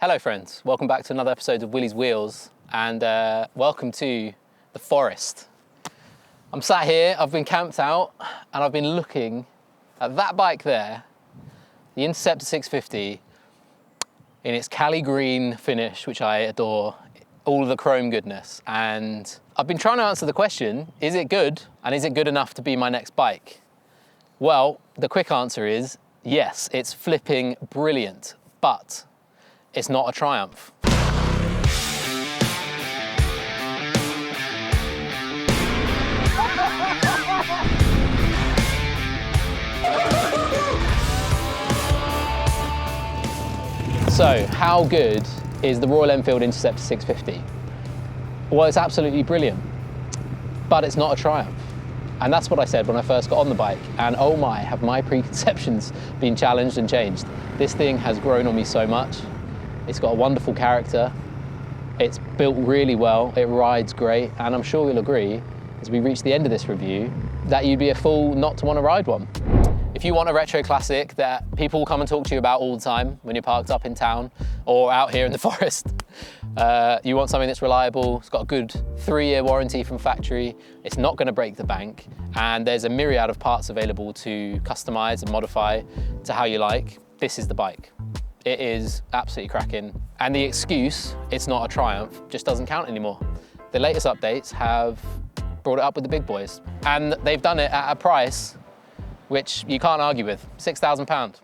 Hello friends, welcome back to another episode of Willie's Wheels and welcome to the forest. I'm sat here, I've been camped out and I've been looking at that bike there, the Interceptor 650 in its Cali green finish, which I adore, all of the chrome goodness. And I've been trying to answer the question, is it good? And is it good enough to be my next bike? Well, the quick answer is yes, it's flipping brilliant, but it's not a Triumph. So, how good is the Royal Enfield Interceptor 650? Well, it's absolutely brilliant, but it's not a Triumph. And that's what I said when I first got on the bike. And oh my, have my preconceptions been challenged and changed. This thing has grown on me so much. It's got a wonderful character. It's built really well. It rides great. And I'm sure you'll agree, as we reach the end of this review, that you'd be a fool not to want to ride one. If you want a retro classic that people will come and talk to you about all the time when you're parked up in town or out here in the forest, you want something that's reliable, it's got a good 3-year warranty from factory, it's not going to break the bank, and there's a myriad of parts available to customize and modify to how you like, this is the bike. It is absolutely cracking. And the excuse, it's not a Triumph, just doesn't count anymore. The latest updates have brought it up with the big boys. And they've done it at a price which you can't argue with, £6,000.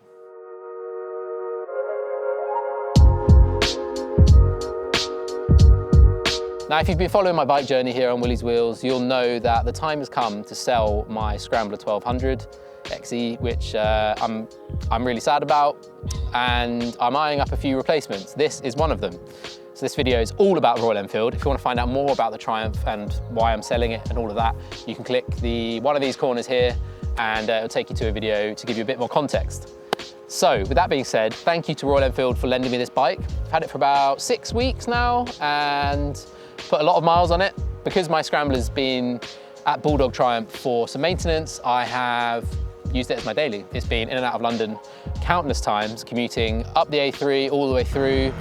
Now, if you've been following my bike journey here on Willie's Wheels, you'll know that the time has come to sell my Scrambler 1200 XE, which I'm really sad about, and I'm eyeing up a few replacements. This is one of them. So this video is all about Royal Enfield. If you want to find out more about the Triumph and why I'm selling it and all of that, you can click one of these corners here and it'll take you to a video to give you a bit more context. So with that being said, thank you to Royal Enfield for lending me this bike. I've had it for about 6 weeks now and put a lot of miles on it. Because my Scrambler's been at Bulldog Triumph for some maintenance, I have used it as my daily. It's been in and out of London countless times, commuting up the A3 all the way through,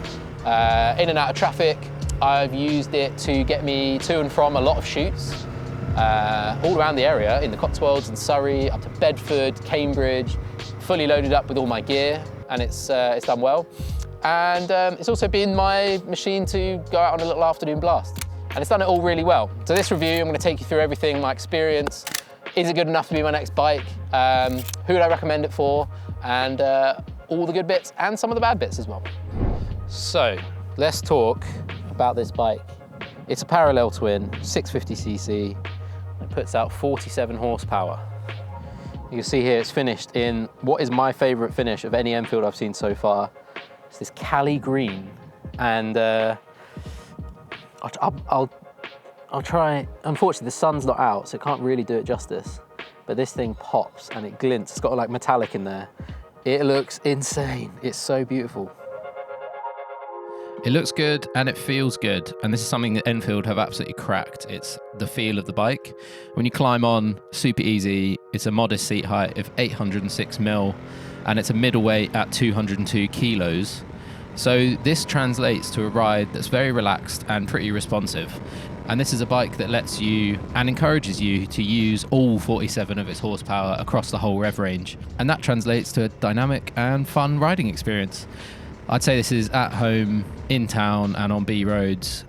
in and out of traffic. I've used it to get me to and from a lot of shoots, all around the area, in the Cotswolds and Surrey, up to Bedford, Cambridge, fully loaded up with all my gear, and it's done well. And it's also been my machine to go out on a little afternoon blast. And it's done it all really well. So this review, I'm gonna take you through everything, my experience. Is it good enough to be my next bike? Who would I recommend it for? And all the good bits and some of the bad bits as well. So let's talk about this bike. It's a parallel twin, 650cc. It puts out 47 horsepower. You can see here it's finished in what is my favorite finish of any Enfield I've seen so far. It's this Cali green. And I'll try, unfortunately the sun's not out, so I can't really do it justice, but this thing pops and it glints. It's got like metallic in there. It looks insane. It's so beautiful. It looks good and it feels good, and this is something that Enfield have absolutely cracked. It's the feel of the bike. When you climb on, super easy. It's a modest seat height of 806mm, and it's a middleweight at 202 kilos. So this translates to a ride that's very relaxed and pretty responsive. And this is a bike that lets you and encourages you to use all 47 of its horsepower across the whole rev range. And that translates to a dynamic and fun riding experience. I'd say this is at home, in town and on B roads,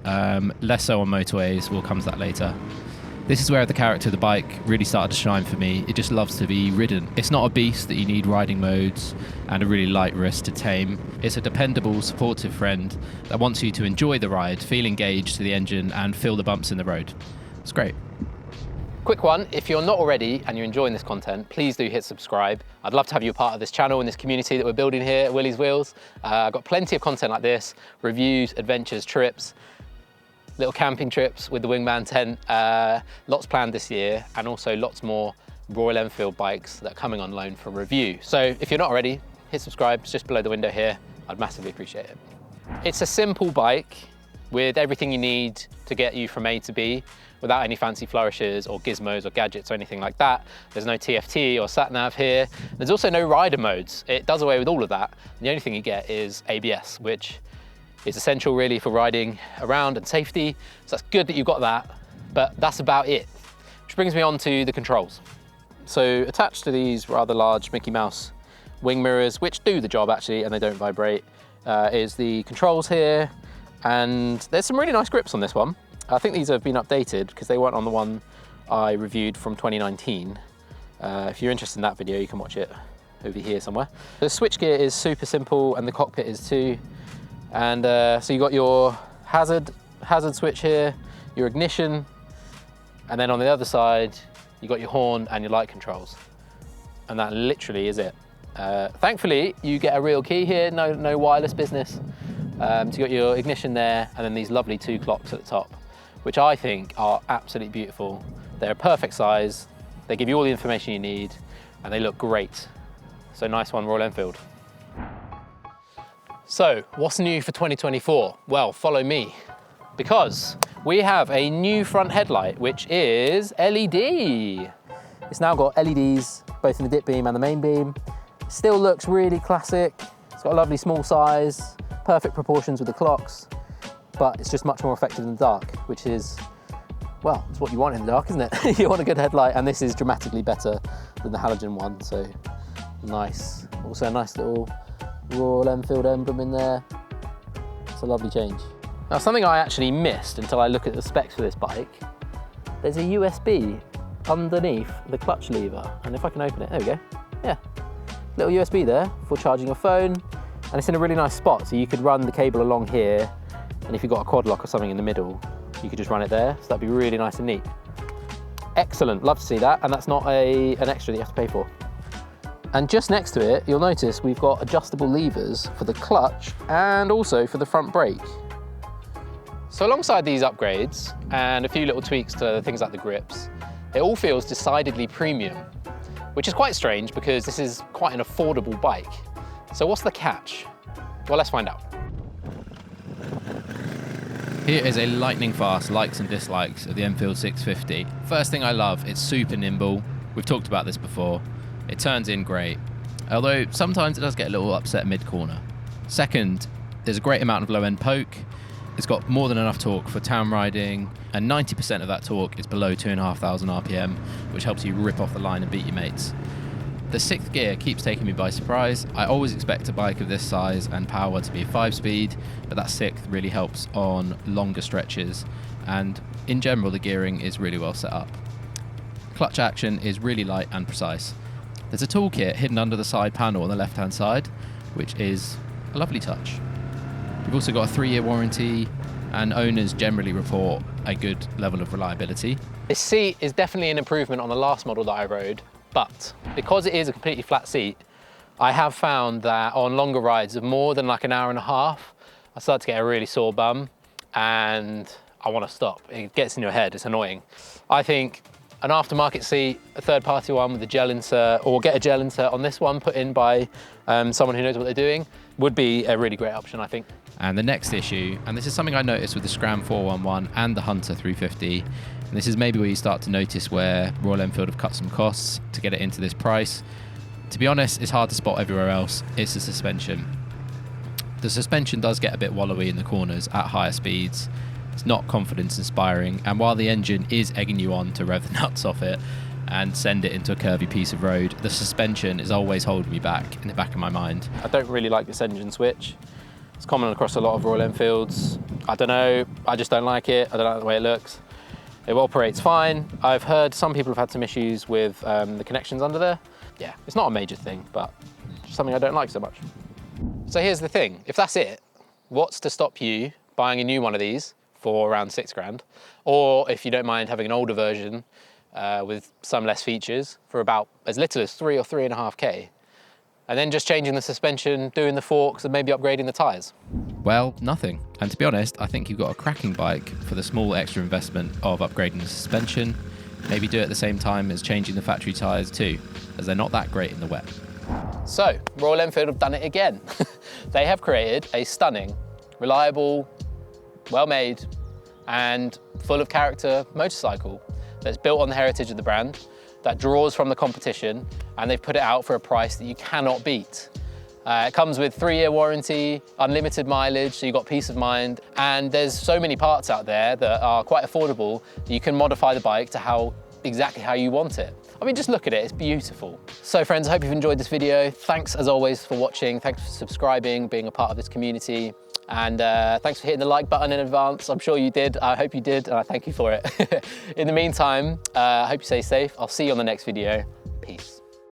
less so on motorways. We'll come to that later. This is where the character of the bike really started to shine for me. It just loves to be ridden. It's not a beast that you need riding modes and a really light wrist to tame. It's a dependable, supportive friend that wants you to enjoy the ride, feel engaged to the engine and feel the bumps in the road. It's great. Quick one, if you're not already and you're enjoying this content, please do hit subscribe. I'd love to have you a part of this channel and this community that we're building here at Willie's Wheels. I've got plenty of content like this, reviews, adventures, trips, little camping trips with the Wingman tent, lots planned this year, and also lots more Royal Enfield bikes that are coming on loan for review. So if you're not already, hit subscribe, it's just below the window here. I'd massively appreciate it. It's a simple bike with everything you need to get you from A to B without any fancy flourishes or gizmos or gadgets or anything like that. There's no TFT or sat-nav here. There's also no rider modes. It does away with all of that. The only thing you get is ABS, which is essential really for riding around and safety. So that's good that you've got that, but that's about it. Which brings me on to the controls. So attached to these rather large Mickey Mouse wing mirrors, which do the job actually, and they don't vibrate, is the controls here. And there's some really nice grips on this one. I think these have been updated because they weren't on the one I reviewed from 2019. If you're interested in that video, you can watch it over here somewhere. The switchgear is super simple and the cockpit is too. And so you got your hazard switch here, your ignition, and then on the other side, you got your horn and your light controls. And that literally is it. Thankfully, you get a real key here, no wireless business. So you got your ignition there, and then these lovely 2 clocks at the top, which I think are absolutely beautiful. They're a perfect size, they give you all the information you need, and they look great. So nice one, Royal Enfield. So what's new for 2024? Well, follow me, because we have a new front headlight, which is LED. It's now got LEDs, both in the dip beam and the main beam. Still looks really classic. It's got a lovely small size, perfect proportions with the clocks, but it's just much more effective in the dark, which is, well, it's what you want in the dark, isn't it? You want a good headlight, and this is dramatically better than the halogen one, so nice. Also a nice little Royal Enfield emblem in there. It's a lovely change. Now, something I actually missed until I look at the specs for this bike, there's a USB underneath the clutch lever, and if I can open it, there we go, yeah. Little USB there for charging your phone, and it's in a really nice spot, so you could run the cable along here, and if you've got a quad lock or something in the middle, you could just run it there, so that'd be really nice and neat. Excellent, love to see that, and that's not an extra that you have to pay for. And just next to it, you'll notice we've got adjustable levers for the clutch and also for the front brake. So alongside these upgrades and a few little tweaks to things like the grips, it all feels decidedly premium, which is quite strange because this is quite an affordable bike. So what's the catch? Well, let's find out. Here is a lightning fast likes and dislikes of the Enfield 650. First thing I love, it's super nimble. We've talked about this before. It turns in great, although sometimes it does get a little upset mid-corner. Second, there's a great amount of low-end poke. It's got more than enough torque for town riding, and 90% of that torque is below 2,500 RPM, which helps you rip off the line and beat your mates. The 6th gear keeps taking me by surprise. I always expect a bike of this size and power to be a 5-speed, but that 6th really helps on longer stretches, and in general the gearing is really well set up. Clutch action is really light and precise. There's a toolkit hidden under the side panel on the left-hand side, which is a lovely touch. We've also got a 3-year warranty, and owners generally report a good level of reliability. This seat is definitely an improvement on the last model that I rode, but because it is a completely flat seat, I have found that on longer rides of more than like an hour and a half, I start to get a really sore bum and I want to stop. It gets in your head, it's annoying. I think an aftermarket seat, a third-party one with a gel insert, or get a gel insert on this one put in by someone who knows what they're doing, would be a really great option, I think. And the next issue, and this is something I noticed with the Scram 411 and the Hunter 350, and this is maybe where you start to notice where Royal Enfield have cut some costs to get it into this price. To be honest, it's hard to spot everywhere else. It's the suspension. The suspension does get a bit wallowy in the corners at higher speeds. It's not confidence inspiring, and while the engine is egging you on to rev the nuts off it and send it into a curvy piece of road, the suspension is always holding me back in the back of my mind. I don't really like this engine switch. It's common across a lot of Royal Enfields. I don't know, I just don't like it. I don't like the way it looks. It operates fine. I've heard some people have had some issues with the connections under there. Yeah, it's not a major thing, but just something I don't like so much. So here's the thing, if that's it, what's to stop you buying a new one of these for around 6 grand? Or if you don't mind having an older version with some less features for about as little as 3 or 3.5K, and then just changing the suspension, doing the forks, and maybe upgrading the tyres? Well, nothing. And to be honest, I think you've got a cracking bike for the small extra investment of upgrading the suspension. Maybe do it at the same time as changing the factory tyres too, as they're not that great in the wet. So, Royal Enfield have done it again. They have created a stunning, reliable, well-made, and full of character motorcycle that's built on the heritage of the brand, that draws from the competition, and they've put it out for a price that you cannot beat. It comes with 3-year warranty, unlimited mileage, so you've got peace of mind. And there's so many parts out there that are quite affordable. You can modify the bike to exactly how you want it. I mean, just look at it, it's beautiful. So friends, I hope you've enjoyed this video. Thanks as always for watching. Thanks for subscribing, being a part of this community. And thanks for hitting the like button in advance. I'm sure you did, I hope you did, and I thank you for it. In the meantime, I hope you stay safe. I'll see you on the next video. Peace.